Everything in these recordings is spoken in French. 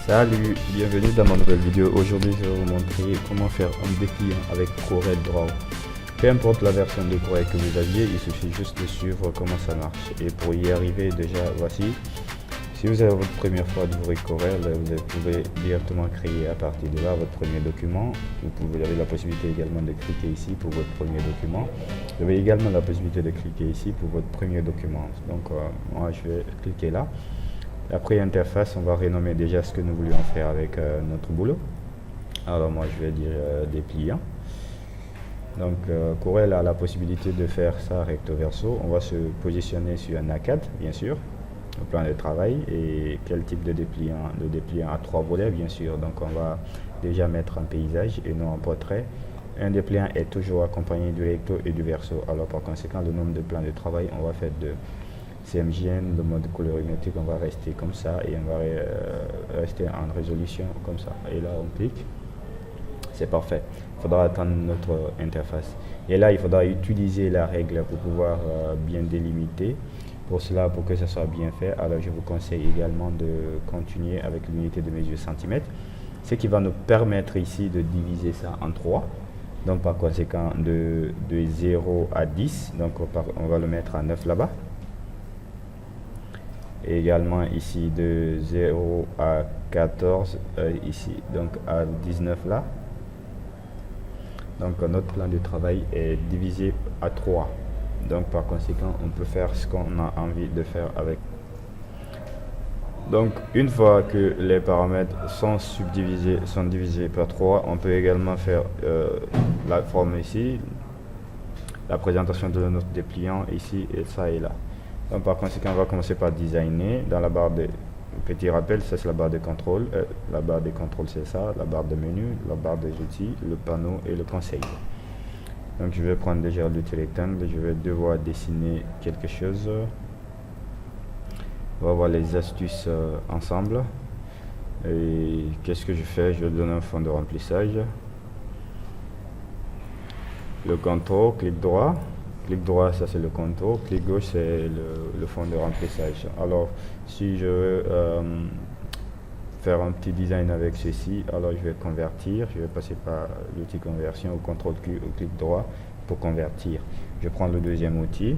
Salut, bienvenue dans ma nouvelle vidéo. Aujourd'hui, je vais vous montrer comment faire un dépliant avec Corel Draw. Peu importe la version de Corel que vous aviez, il suffit juste de suivre comment ça marche. Et pour y arriver, déjà, voici. Si vous avez votre première fois d'ouvrir Corel, vous pouvez directement créer à partir de là votre premier document. Vous avez la possibilité également de cliquer ici pour votre premier document. Vous avez également la possibilité de cliquer ici pour votre premier document. Donc, moi, je vais cliquer là. Après interface, on va renommer déjà ce que nous voulions faire avec notre boulot. Alors moi je vais dire dépliant. Donc Corel a la possibilité de faire ça recto verso. On va se positionner sur un A4 bien sûr, au plan de travail. Et quel type de dépliant? Le dépliant à 3 volets bien sûr. Donc on va déjà mettre un paysage et non un portrait. Un dépliant est toujours accompagné du recto et du verso. Alors par conséquent, le nombre de plans de travail, on va faire 2. CMJN, le mode colorimétrique, on va rester comme ça et on va rester en résolution comme ça. Et là, on clique. C'est parfait. Il faudra attendre notre interface. Et là, il faudra utiliser la règle pour pouvoir bien délimiter. Pour cela, pour que ça soit bien fait, alors je vous conseille également de continuer avec l'unité de mesure centimètres. Ce qui va nous permettre ici de diviser ça en 3. Donc par conséquent, de 0 à 10. Donc on va le mettre à 9 là-bas. Et également ici de 0 à 14 ici, donc à 19 là. Donc notre plan de travail est divisé à 3. Donc par conséquent, on peut faire ce qu'on a envie de faire avec. Donc une fois que les paramètres sont divisés par 3, on peut également faire la forme ici, la présentation de notre dépliant ici et ça et là. Donc par conséquent, on va commencer par designer. Dans la barre de petit rappel, ça c'est la barre de contrôle. La barre de contrôle c'est ça, la barre de menu, la barre des outils, le panneau et le conseil. Donc je vais prendre déjà l'outil rectangle, je vais devoir dessiner quelque chose. On va voir les astuces ensemble. Et qu'est-ce que je fais? Je donne un fond de remplissage. Le contour, clic droit. Clic droit, ça c'est le contour. Clic gauche, c'est le fond de remplissage. Alors, si je veux faire un petit design avec ceci, alors je vais convertir. Je vais passer par l'outil conversion ou contrôle ou clic droit pour convertir. Je prends le deuxième outil.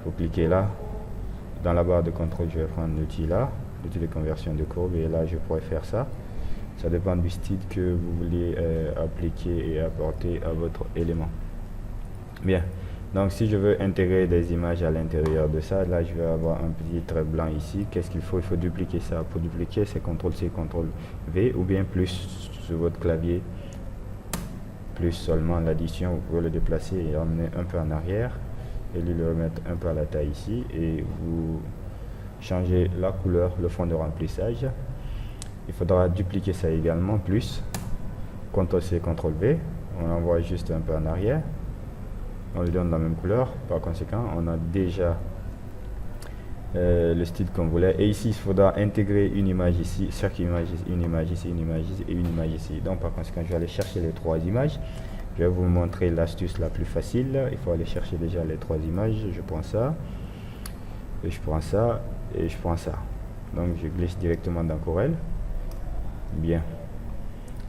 Pour cliquer là. Dans la barre de contrôle, je vais prendre l'outil là, l'outil de conversion de courbe. Et là, je pourrais faire ça. Ça dépend du style que vous voulez appliquer et apporter à votre élément. Bien. Donc si je veux intégrer des images à l'intérieur de ça, là je vais avoir un petit trait blanc ici. Qu'est-ce qu'il faut? Il faut dupliquer ça. Pour dupliquer, c'est CTRL-C, CTRL-V ou bien plus sur votre clavier. Plus seulement l'addition, vous pouvez le déplacer et emmener un peu en arrière. Et lui le remettre un peu à la taille ici. Et vous changez la couleur, le fond de remplissage. Il faudra dupliquer ça également, plus CTRL-C, CTRL-V. On envoie juste un peu en arrière. On lui donne la même couleur. Par conséquent, on a déjà le style qu'on voulait. Et ici, il faudra intégrer une image ici, chaque image, une image ici, une image ici et une image ici. Donc, par conséquent, je vais aller chercher les 3 images. Je vais vous montrer l'astuce la plus facile. Il faut aller chercher déjà les 3 images. Je prends ça, et je prends ça, et je prends ça. Donc, je glisse directement dans Corel. Bien.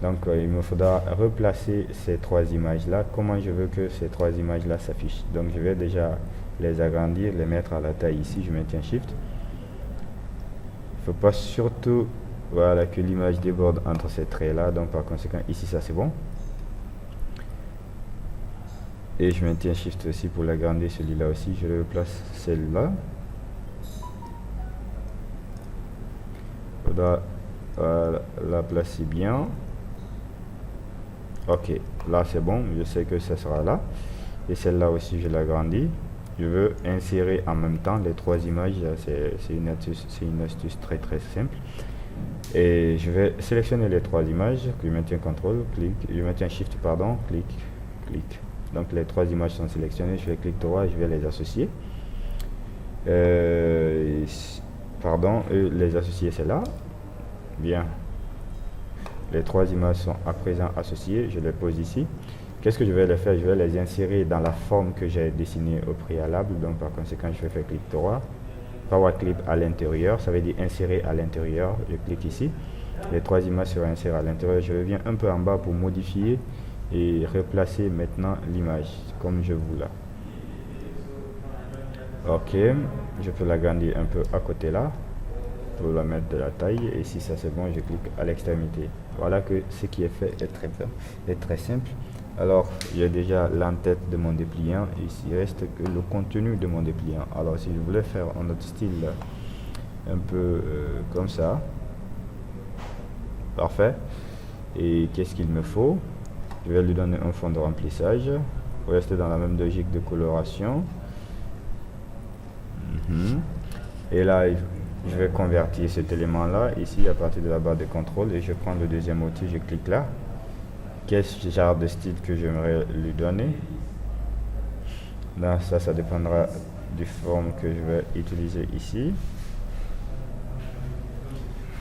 Donc il me faudra replacer ces 3 images là. Comment je veux que ces 3 images là s'affichent? Donc je vais déjà les agrandir, les mettre à la taille ici. Je maintiens Shift. Il ne faut pas surtout voilà, que l'image déborde entre ces traits là. Donc par conséquent ici ça c'est bon. Et je maintiens Shift aussi pour l'agrandir, celui-là aussi. Je replace celle-là. Il faudra la placer bien. Ok, là c'est bon, je sais que ça sera là. Et celle-là aussi, je l'agrandis. Je veux insérer en même temps les 3 images. C'est une astuce très très simple. Et je vais sélectionner les 3 images. Je maintiens CTRL, clic, je maintiens Shift, pardon, clic, clic. Donc les 3 images sont sélectionnées. Je vais clic droit, je vais les associer. Pardon, les associer, c'est là. Bien. Les 3 images sont à présent associées. Je les pose ici. Qu'est-ce que je vais les faire? Je vais les insérer dans la forme que j'ai dessinée au préalable. Donc par conséquent, je vais faire clic droit, Power Clip à l'intérieur. Ça veut dire insérer à l'intérieur. Je clique ici. Les 3 images seraient insérées à l'intérieur. Je reviens un peu en bas pour modifier et replacer maintenant l'image comme je voulais. Ok, je peux l'agrandir un peu à côté là pour la mettre de la taille, et si ça c'est bon, je clique à l'extrémité. Voilà que ce qui est fait est très simple. Alors j'ai déjà l'entête de mon dépliant, et il reste que le contenu de mon dépliant. Alors si je voulais faire un autre style un peu comme ça, parfait. Et qu'est-ce qu'il me faut? Je vais lui donner un fond de remplissage pour rester dans la même logique de coloration. Et là je vais convertir cet élément là ici à partir de la barre de contrôle, et je prends le deuxième outil, je clique là. Quel genre de style que j'aimerais lui donner? Là, ça dépendra du forme que je vais utiliser ici.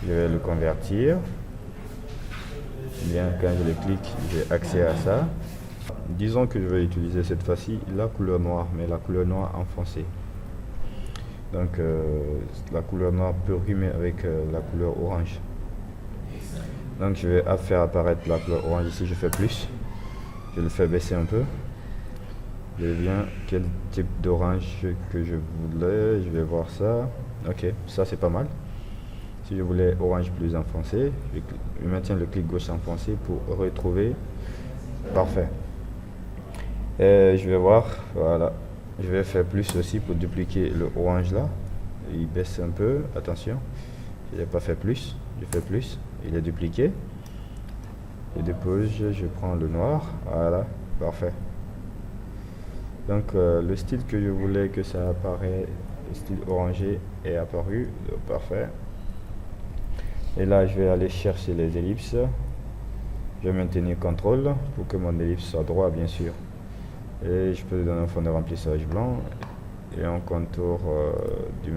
Je vais le convertir. Bien, quand je le clique, j'ai accès à ça. Disons que je vais utiliser cette fois-ci la couleur noire, mais la couleur noire enfoncée. Donc la couleur noire peut rimer avec la couleur orange. Donc je vais faire apparaître la couleur orange ici, je fais plus. Je le fais baisser un peu. Je viens quel type d'orange que je voulais, je vais voir ça. Ok, ça c'est pas mal. Si je voulais orange plus enfoncé, je maintiens le clic gauche enfoncé pour retrouver. Parfait. Et je vais voir, voilà. Je vais faire plus aussi pour dupliquer le orange là. Il baisse un peu, attention. Je n'ai pas fait plus, je fais plus. Il est dupliqué. Je dépose, je prends le noir. Voilà, parfait. Donc le style que je voulais que ça apparaît, le style orangé est apparu. Parfait. Et là je vais aller chercher les ellipses. Je vais maintenir CTRL pour que mon ellipse soit droit, bien sûr. Et je peux lui donner un fond de remplissage blanc et un contour du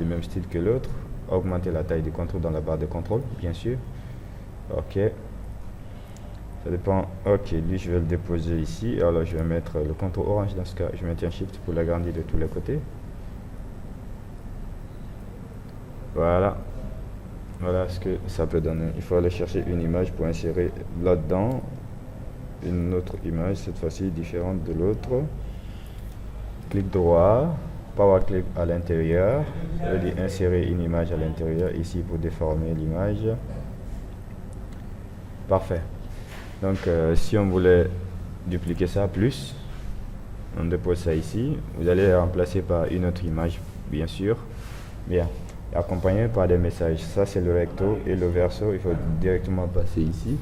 même style que l'autre. Augmenter la taille du contour dans la barre de contrôle, bien sûr. Ok, ça dépend. Ok, lui je vais le déposer ici. Alors je vais mettre le contour orange. Dans ce cas, je maintiens Shift pour l'agrandir de tous les côtés. Voilà, voilà ce que ça peut donner. Il faut aller chercher une image pour insérer là-dedans une autre image, cette fois-ci différente de l'autre. Clic droit, power clip à l'intérieur, et insérer une image à l'intérieur ici pour déformer l'image. Parfait. Donc si on voulait dupliquer ça plus, on dépose ça ici. Vous allez remplacer par une autre image, bien sûr. Bien, accompagné par des messages. Ça c'est le recto, et le verso il faut directement passer ici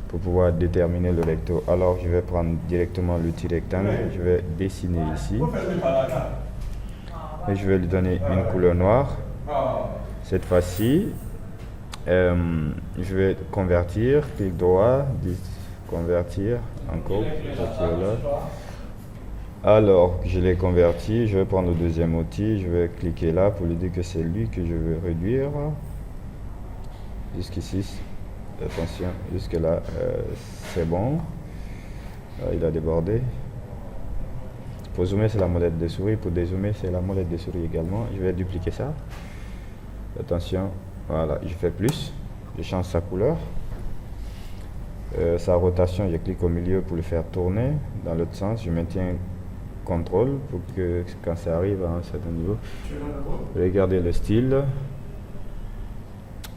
pour pouvoir déterminer le recto. Alors je vais prendre directement l'outil rectangle, je vais dessiner ici et je vais lui donner une couleur noire. Cette fois-ci je vais convertir, clic droit, convertir encore. Alors je l'ai converti, je vais prendre le deuxième outil, je vais cliquer là pour lui dire que c'est lui que je veux réduire jusqu'ici. Attention, jusque là c'est bon. Il a débordé. Pour zoomer c'est la molette de souris, pour dézoomer c'est la molette de souris également. Je vais dupliquer ça. Attention, voilà, je fais plus, je change sa couleur. Sa rotation, je clique au milieu pour le faire tourner dans l'autre sens. Je maintiens CTRL pour que quand ça arrive à un certain niveau, regardez le style.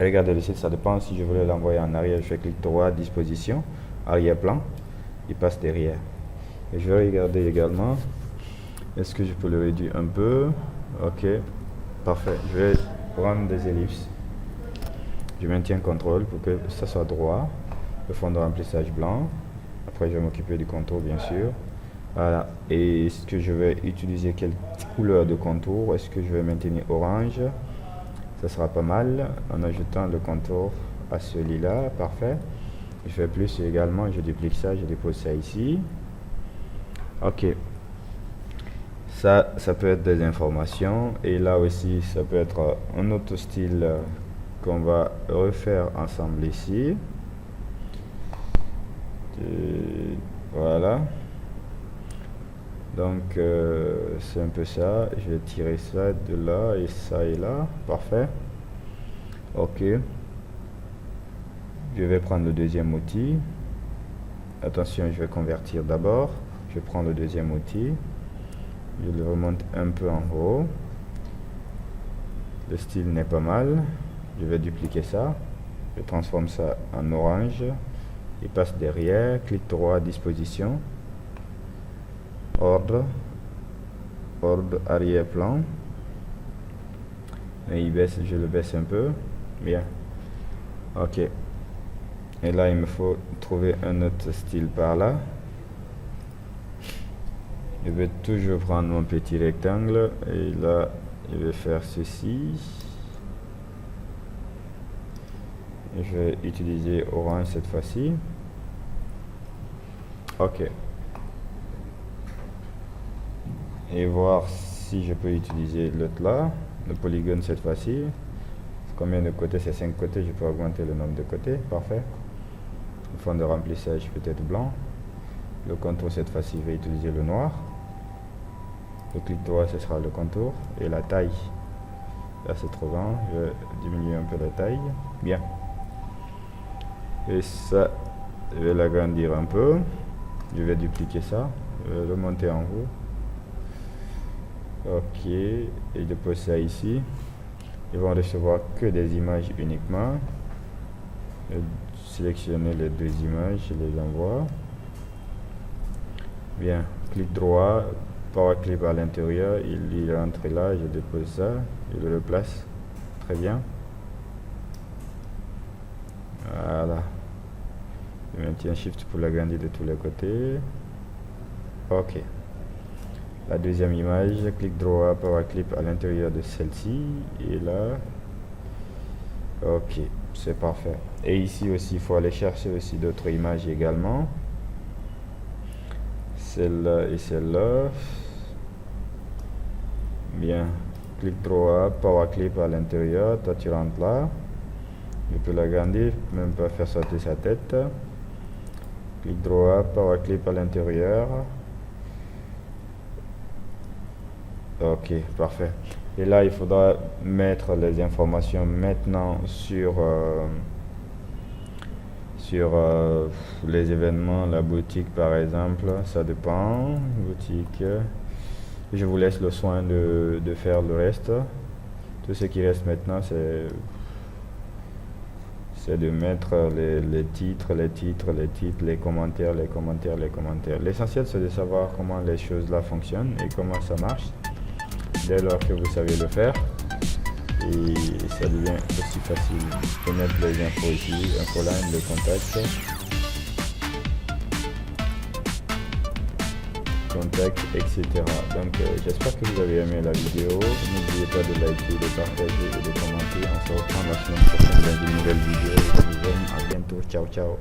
Regardez le style, ça dépend. Si je voulais l'envoyer en arrière, je fais clic droit, disposition, arrière-plan, il passe derrière. Et je vais regarder également, est-ce que je peux le réduire un peu? Ok, parfait. Je vais prendre des ellipses. Je maintiens CTRL pour que ça soit droit. Le fond de remplissage blanc. Après, je vais m'occuper du contour, bien sûr. Voilà. Et est-ce que je vais utiliser quelle couleur de contour? Est-ce que je vais maintenir orange? Ça sera pas mal en ajoutant le contour à celui-là. Parfait. Je fais plus également, je duplique ça, je dépose ça ici. Ok. Ça peut être des informations. Et là aussi, ça peut être un autre style qu'on va refaire ensemble ici. Et voilà. Donc c'est un peu ça. Je vais tirer ça de là et ça et là. Parfait. Ok. Je vais prendre le deuxième outil. Attention, je vais convertir d'abord. Je prends le deuxième outil. Je le remonte un peu en haut. Le style n'est pas mal. Je vais dupliquer ça. Je transforme ça en orange. Il passe derrière. Clic droit, disposition. Ordre. Ordre arrière-plan. Et il baisse, je le baisse un peu. Bien. Ok. Et là, il me faut trouver un autre style par là. Je vais toujours prendre mon petit rectangle. Et là, je vais faire ceci. Et je vais utiliser orange cette fois-ci. Ok. Et voir si je peux utiliser l'autre là. Le polygone cette fois-ci. Combien de côtés? C'est 5 côtés. Je peux augmenter le nombre de côtés. Parfait. Le fond de remplissage peut-être blanc. Le contour cette fois-ci, je vais utiliser le noir. Le clic droit, ce sera le contour. Et la taille. Là, c'est trop grand. Je vais diminuer un peu la taille. Bien. Et ça, je vais l'agrandir un peu. Je vais dupliquer ça. Je vais le monter en haut. Ok. Et je pose ça ici. Ils vont recevoir que des images uniquement. Je vais sélectionner les deux images, je les envoie. Bien, clic droit, power clip à l'intérieur, il rentre là, je dépose ça, je le replace. Très bien. Voilà. Je maintiens Shift pour l'agrandir de tous les côtés. Ok. La deuxième image, clic droit, power clip à l'intérieur de celle-ci. Et là. Ok, c'est parfait. Et ici aussi, il faut aller chercher aussi d'autres images également. Celle-là et celle-là. Bien. Clic droit, power clip à l'intérieur. Toi, tu rentres là. Je peux l'agrandir, même pas faire sauter sa tête. Clic droit, power clip à l'intérieur. Ok, parfait. Et là, il faudra mettre les informations maintenant sur les événements, la boutique par exemple. Ça dépend. Boutique. Je vous laisse le soin de faire le reste. Tout ce qui reste maintenant, c'est de mettre les titres, les commentaires. L'essentiel, c'est de savoir comment les choses là fonctionnent et comment ça marche. Dès lors que vous savez le faire, et ça devient aussi facile de mettre les infos ici, infoline, le contact, etc. Donc j'espère que vous avez aimé la vidéo. N'oubliez pas de liker, de partager et de commenter. On se reprend la semaine prochaine dans une nouvelle vidéo. Je vous aime, à bientôt, ciao ciao.